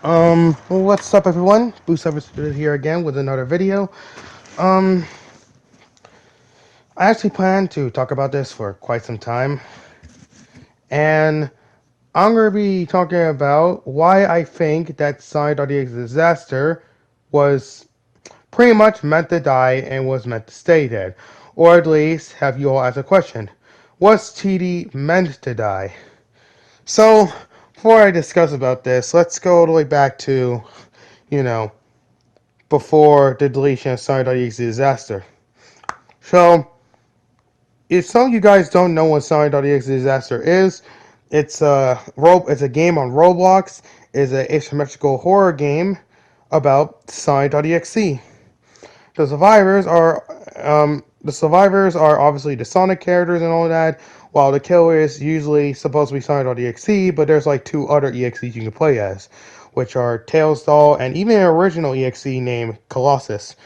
What's up everyone? Boost Service here again with another video. Um, I actually planned to talk about this for quite some time, and I'm going to be talking about why I think that Sonic.EXE Disaster was pretty much meant to die and was meant to stay dead. Or at least have you all ask a question. Was TD meant to die? So, before I discuss about this, let's go all the way back to, you know, before the deletion of Sonic.EXE Disaster. So, if some of you guys don't know what Sonic.EXE Disaster is, it's a game on Roblox. It's an asymmetrical horror game about Sonic.EXE. The survivors are obviously the Sonic characters and all that, while the killer is usually supposed to be Sonic.EXE, but there's like two other EXEs you can play as, which are Tails Doll and even an original EXE named Colossus.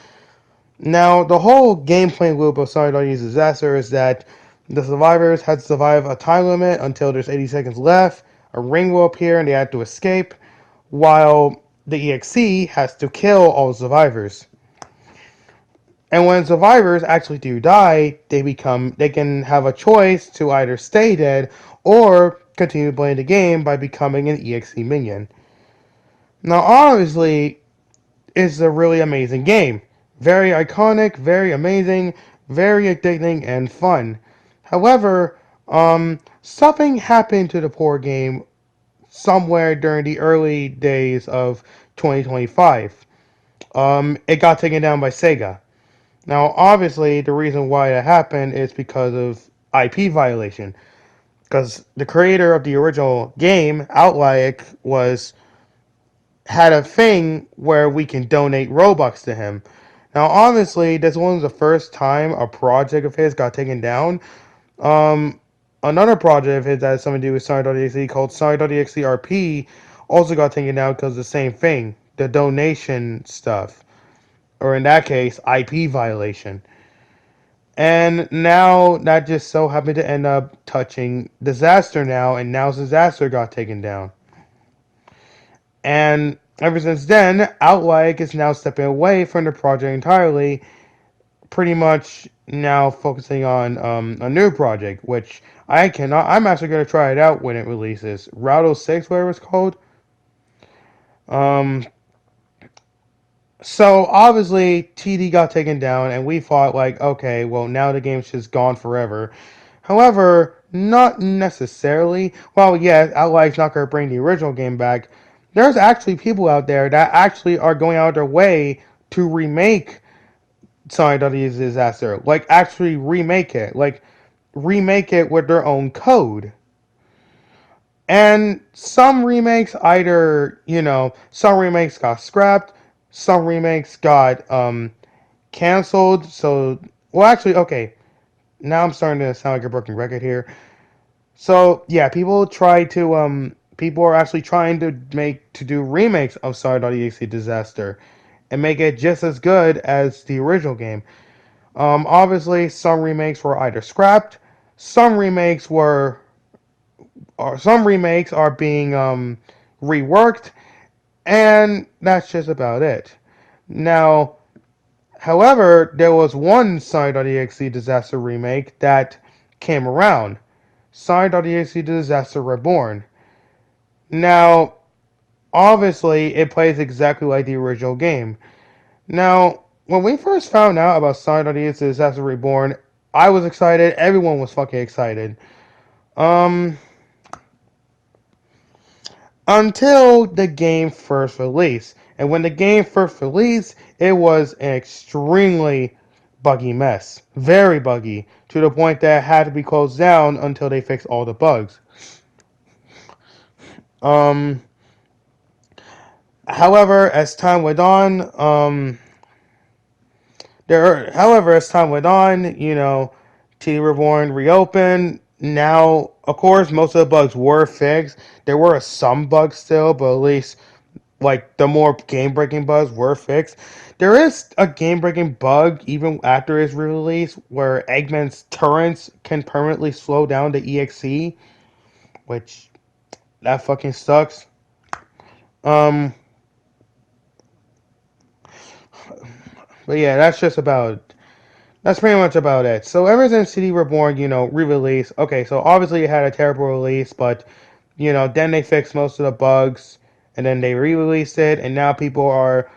Now, the whole gameplay loop of Sonic.EXE Disaster is that the survivors had to survive a time limit until there's 80 seconds left, a ring will appear and they have to escape, while the EXE has to kill all the survivors. And when survivors actually do die, they can have a choice to either stay dead or continue playing the game by becoming an EXE minion. Now, obviously, it's a really amazing game. Very iconic, very amazing, very addicting, and fun. However, something happened to the poor game somewhere during the early days of 2025. It got taken down by Sega. Now, obviously, the reason why that happened is because of IP violation. Because the creator of the original game, Outliek, was had a thing where we can donate Robux to him. Now, obviously, this wasn't the first time a project of his got taken down. Um, Another project of his that has something to do with Sonic.exe called Sonic.exe RP also got taken down because of the same thing, the donation stuff, or in that case, IP violation. And now that just so happened to end up touching Disaster now, and now Disaster got taken down. And ever since then, Outlike is now stepping away from the project entirely, pretty much now focusing on a new project, which I'm actually going to try it out when it releases. Route 06, whatever it's called. Um, so obviously TD got taken down, and we thought like, okay, well now the game's just gone forever. However, not necessarily. Well, yeah, Outlike's not going to bring the original game back. There's actually people out there that actually are going out of their way to remake Sonic.exe Disaster. Like, actually remake it. Like, remake it with their own code. And some remakes some remakes got scrapped, some remakes got canceled. So, well, actually, okay, now I'm starting to sound like a broken record here. So yeah, people are actually trying to do remakes of Sonic.exe Disaster and make it just as good as the original game. Obviously, some remakes were either scrapped, some remakes were, or some remakes are being reworked, and that's just about it. Now, however, there was one Sonic.exe Disaster remake that came around. Sonic.exe Disaster Reborn. Now, obviously, it plays exactly like the original game. Now, when we first found out about Sonic.exe Disaster Reborn, I was excited. Everyone was fucking excited. Um, until the game first released. And when the game first released, it was an extremely buggy mess. Very buggy. To the point that it had to be closed down until they fixed all the bugs. Um, However, as time went on, as time went on, T Reborn reopened. Now, of course, most of the bugs were fixed. There were some bugs still, but at least like the more game-breaking bugs were fixed. There is a game-breaking bug even after its release where Eggman's turrets can permanently slow down the EXE, which that fucking sucks. Um, But yeah, that's pretty much about it. So ever since CD Reborn, re-release. Okay, so obviously it had a terrible release, but then they fixed most of the bugs, and then they re-released it, and now people are,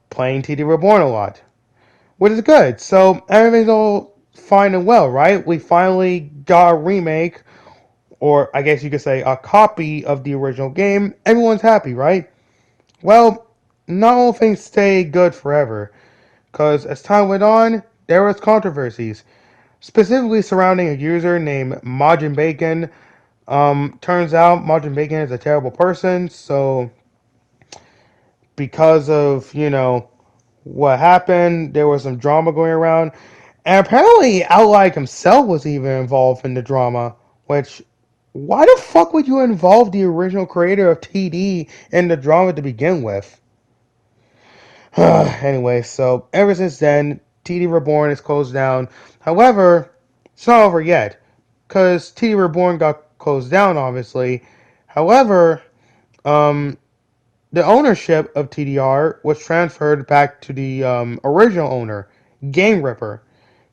playing TD Reborn a lot, which is good. So everything's all fine and well, right? We finally got a remake, or I guess you could say a copy of the original game. Everyone's happy, right? Well, not all things stay good forever, because as time went on, there was controversies, specifically surrounding a user named Majin Bacon. Turns out Majin Bacon is a terrible person, so because of, what happened, there was some drama going around. And apparently, Outlike himself was even involved in the drama, which, why the fuck would you involve the original creator of TD in the drama to begin with? Anyway, so ever since then, TD Reborn is closed down. However, it's not over yet, because TD Reborn got closed down, obviously. However, um, the ownership of TDR was transferred back to the original owner, Game Ripper.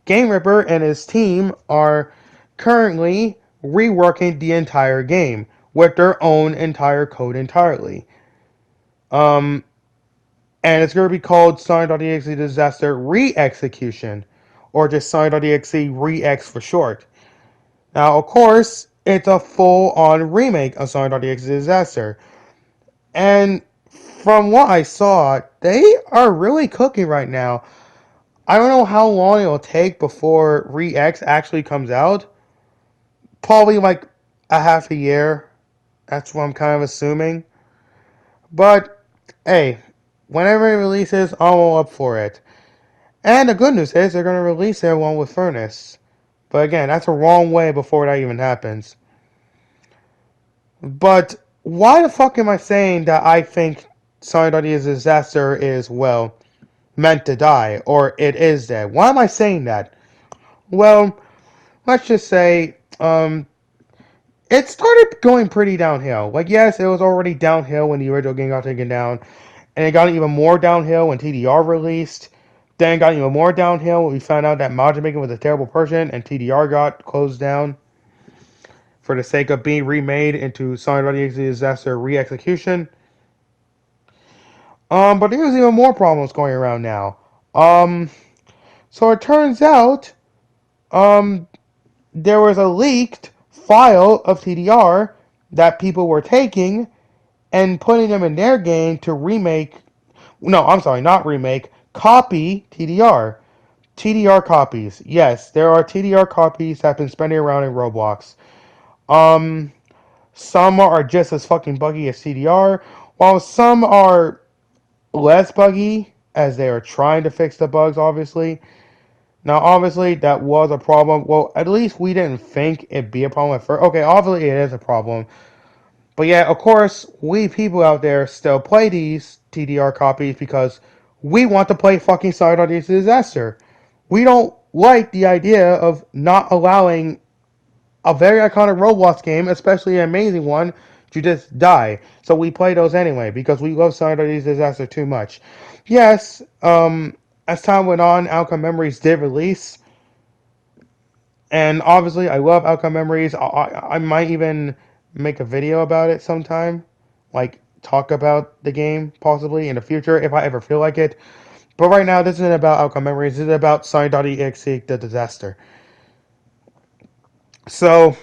Game Ripper and his team are currently reworking the entire game with their own entire code entirely. Um, and it's going to be called Sonic.EXE Disaster Re-Execution, or just Sonic.EXE Re-X for short. Now, of course, it's a full-on remake of Sonic.EXE Disaster. And from what I saw, they are really cooking right now. I don't know how long it will take before Re-X actually comes out. Probably like a half a year. That's what I'm kind of assuming. But, hey, whenever it releases, I'm all up for it. And the good news is they're going to release their one with Furnace. But again, that's a wrong way before that even happens. But why the fuck am I saying that I think Sonic.exe Disaster is, well, meant to die, or it is dead? Why am I saying that? Well, let's just say, it started going pretty downhill. Like, yes, it was already downhill when the original game got taken down, and it got even more downhill when TDR released. Then it got even more downhill when we found out that Majin Maker was a terrible person, and TDR got closed down for the sake of being remade into Sonic.exe Disaster Re-Execution. But there's even more problems going around now. Um, so it turns out, um, there was a leaked file of TDR that people were taking and putting them in their game to remake. No, I'm sorry, not remake. Copy TDR. TDR copies. Yes, there are TDR copies that have been spreading around in Roblox. Um, some are just as fucking buggy as TDR, while some are less buggy as they are trying to fix the bugs, obviously. Now, obviously, that was a problem. Well, at least we didn't think it'd be a problem at first. Okay, obviously, it is a problem. But yeah, of course, we people out there still play these TDR copies because we want to play fucking Side Disaster. We don't like the idea of not allowing a very iconic Roblox game, especially an amazing one, to just die. So we play those anyway because we love Side Disaster too much. Yes, as time went on, Outcome Memories did release, and obviously, I love Outcome Memories. I might even make a video about it sometime, like talk about the game possibly in the future if I ever feel like it. But right now, this isn't about Outcome Memories. This is about Sonic.exe, the disaster. So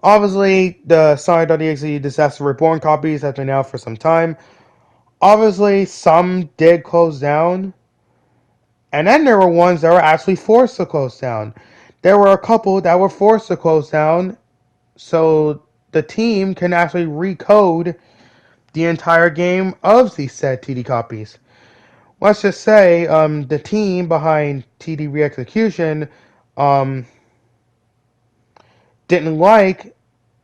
obviously, the Sonic.exe Disaster Reborn copies have been out for some time. Obviously, some did close down, and then there were ones that were actually forced to close down. There were a couple that were forced to close down, so the team can actually recode the entire game of these said TD copies. Let's just say the team behind TD Re-Execution um, didn't like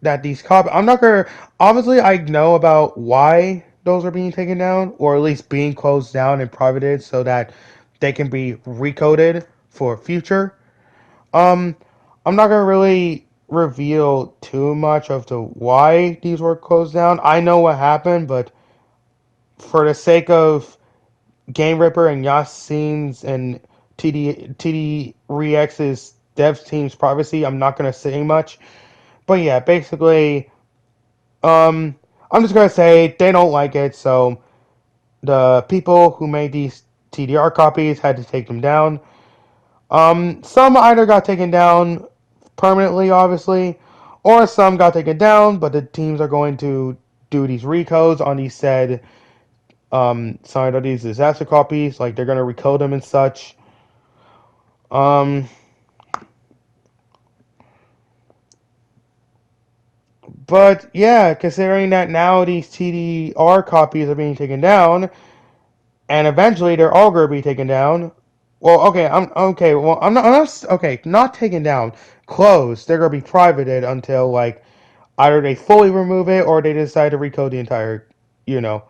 that these copies. I'm not gonna. Obviously, I know about why those are being taken down, or at least being closed down and privated, so that they can be recoded for future. Um, I'm not gonna really reveal too much of the why these were closed down. I know what happened, but for the sake of Game Ripper and Yasin's and TD Rex's dev team's privacy, I'm not gonna say much. But yeah, basically, um, I'm just gonna say they don't like it, so the people who made these TDR copies had to take them down. Some either got taken down permanently, obviously, or some got taken down, but the teams are going to do these recodes on these said signed on these disaster copies, like they're gonna recode them and such. Um, but yeah, considering that now these TDR copies are being taken down, and eventually they're all gonna be taken down. Well, okay, I'm okay. Well, okay, not taken down, closed. They're gonna be privated until like either they fully remove it or they decide to recode the entire, you know,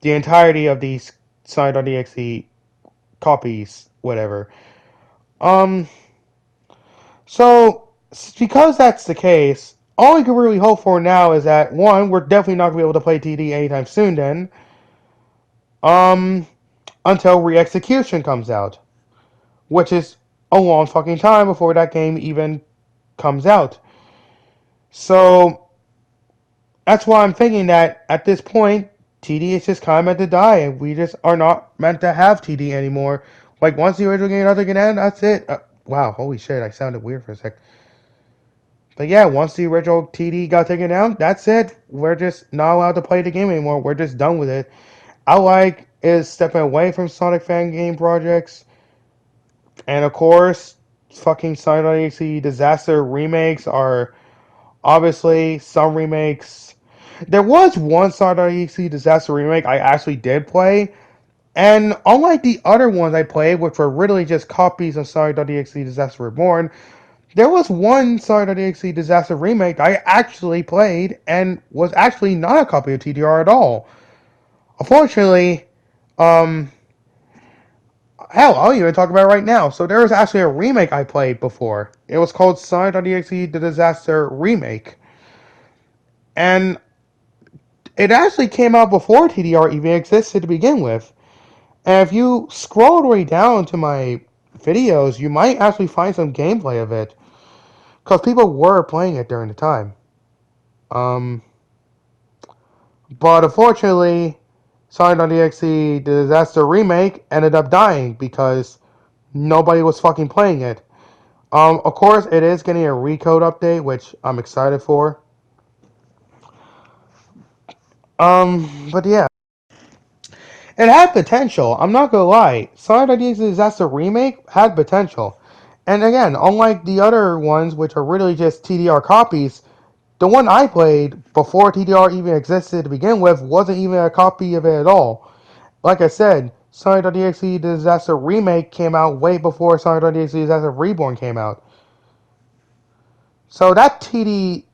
the entirety of these signed.exe copies, whatever. Um, So, because that's the case, all we can really hope for now is that one, we're definitely not gonna be able to play TD anytime soon. Then, um, until re-execution comes out, which is a long fucking time before that game even comes out. So that's why I'm thinking that at this point, TD is just kind of meant to die, and we just are not meant to have TD anymore. Like once the original game doesn't get end, that's it. Wow, holy shit, I sounded weird for a sec. But yeah, once the original TD got taken down, that's it. We're just not allowed to play the game anymore. We're just done with it. I like is stepping away from Sonic fan game projects. And of course, fucking Sonic.exe disaster remakes are obviously some remakes. There was one Sonic.exe disaster remake I actually did play. And unlike the other ones I played, which were really just copies of Sonic.exe Disaster Reborn, there was one Sonic.exe Disaster remake I actually played and was actually not a copy of TDR at all. Unfortunately, um, hell, I'll even talk about it right now. So there was actually a remake I played before. It was called Sonic.exe The Disaster Remake. And it actually came out before TDR even existed to begin with. And if you scroll all the way down to my videos, you might actually find some gameplay of it. Because people were playing it during the time. Um, But unfortunately, Sonic.exe The Disaster Remake ended up dying because nobody was fucking playing it. Of course, it is getting a recode update, which I'm excited for. But yeah, it had potential. I'm not gonna lie. Sonic.exe Disaster Remake had potential. And again, unlike the other ones, which are really just TDR copies, the one I played before TDR even existed to begin with wasn't even a copy of it at all. Like I said, Sonic.exe Disaster Remake came out way before Sonic.exe Disaster Reborn came out. So that TD,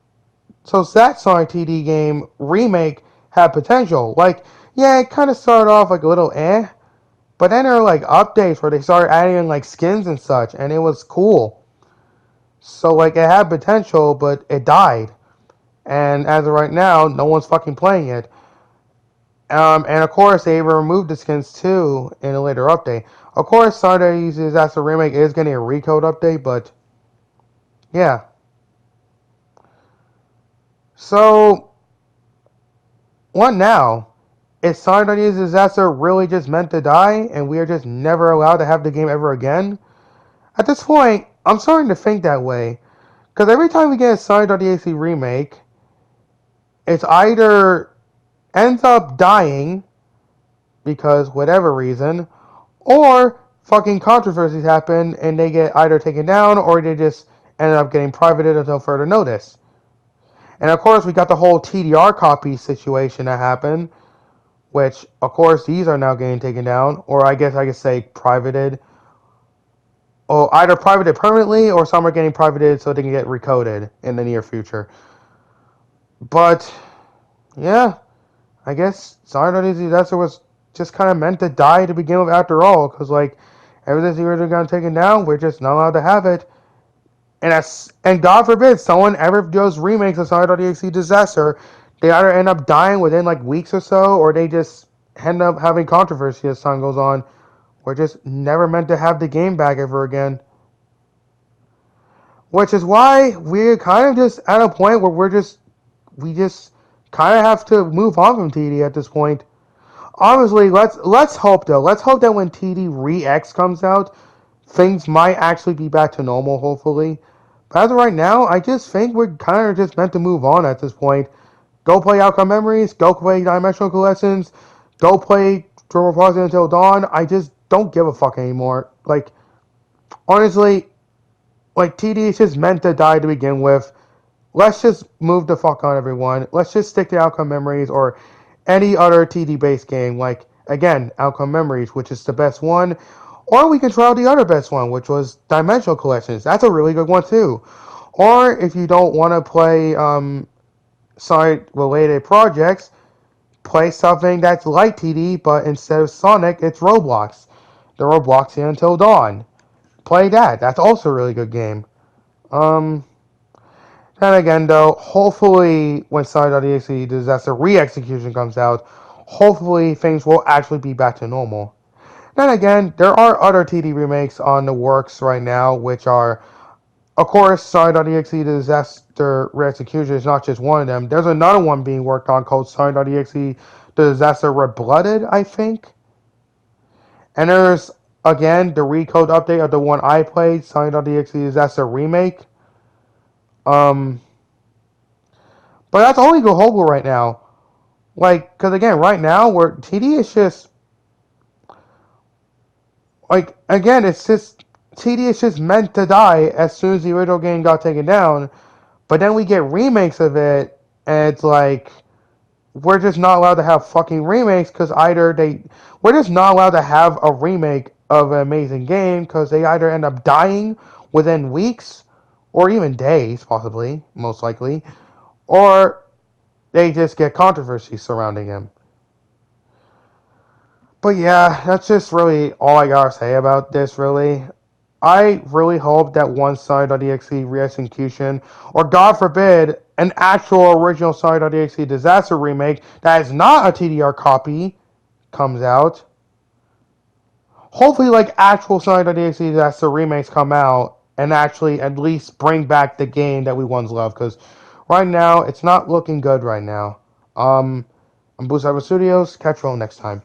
so that Sonic TD game remake had potential. Like, yeah, it kind of started off like a little but then there were like updates where they started adding in like skins and such, and it was cool. So like it had potential, but it died. And as of right now, no one's fucking playing it. And of course, they removed the skins too in a later update. Of course, Sonic Disaster Remake is getting a recode update, but yeah. So, what now? Is Sonic Disaster really just meant to die, and we are just never allowed to have the game ever again? At this point, I'm starting to think that way. Because every time we get a Sonic.exe remake, it's either ends up dying because whatever reason, or fucking controversies happen and they get either taken down or they just ended up getting privated until further notice. And of course, we got the whole TDR copy situation that happened, which of course these are now getting taken down, or I guess I could say privated, or either privated permanently or some are getting privated so they can get recoded in the near future. But yeah, I guess Sonic Disaster was just kind of meant to die to begin with after all, because like ever since the original got taken down, we're just not allowed to have it. And God forbid someone ever does remakes of Sonic.exe Disaster, they either end up dying within like weeks or so, or they just end up having controversy as time goes on. We're just never meant to have the game back ever again. Which is why we're kind of just at a point where we just kind of have to move on from TD at this point. Honestly, let's hope though. Let's hope that when TD Re-X comes out, things might actually be back to normal. Hopefully, but as of right now, I just think we're kind of just meant to move on at this point. Go play Outcome Memories. Go play Dimensional Collections. Go play Drummer Pause Until Dawn. I just don't give a fuck anymore. Like honestly, like TD is just meant to die to begin with. Let's just move the fuck on, everyone. Let's just stick to Outcome Memories or any other TD based game. Like, again, Outcome Memories, which is the best one. Or we can try out the other best one, which was Dimensional Collections. That's a really good one, too. Or if you don't want to play side related projects, play something that's like TD, but instead of Sonic, it's Roblox. The Roblox Until Dawn. Play that. That's also a really good game. Um, Then again, though, hopefully when Sonic.EXE Disaster Re-Execution comes out, hopefully things will actually be back to normal. Then again, there are other TD remakes on the works right now, which are, of course, Sonic.EXE Disaster Re-Execution is not just one of them. There's another one being worked on called Sonic.EXE Disaster Reblooded, I think. And there's, again, the recode update of the one I played, Sonic.EXE Disaster Remake. Um, but that's only global right now. Like, because again, right now, where TD is just, like, again, it's just, TD is just meant to die as soon as the original game got taken down. But then we get remakes of it, and it's like, we're just not allowed to have fucking remakes because we're just not allowed to have a remake of an amazing game because they either end up dying within weeks or even days, possibly, most likely, or they just get controversy surrounding them. But yeah, that's just really all I gotta say about this, really. I really hope that one Sonic.exe re-execution, or God forbid, an actual original Sonic.exe disaster remake that is not a TDR copy comes out. Hopefully, like, actual Sonic.exe disaster remakes come out and actually at least bring back the game that we once loved, because right now, it's not looking good right now. I'm Blue Cyber Studios. Catch you all next time.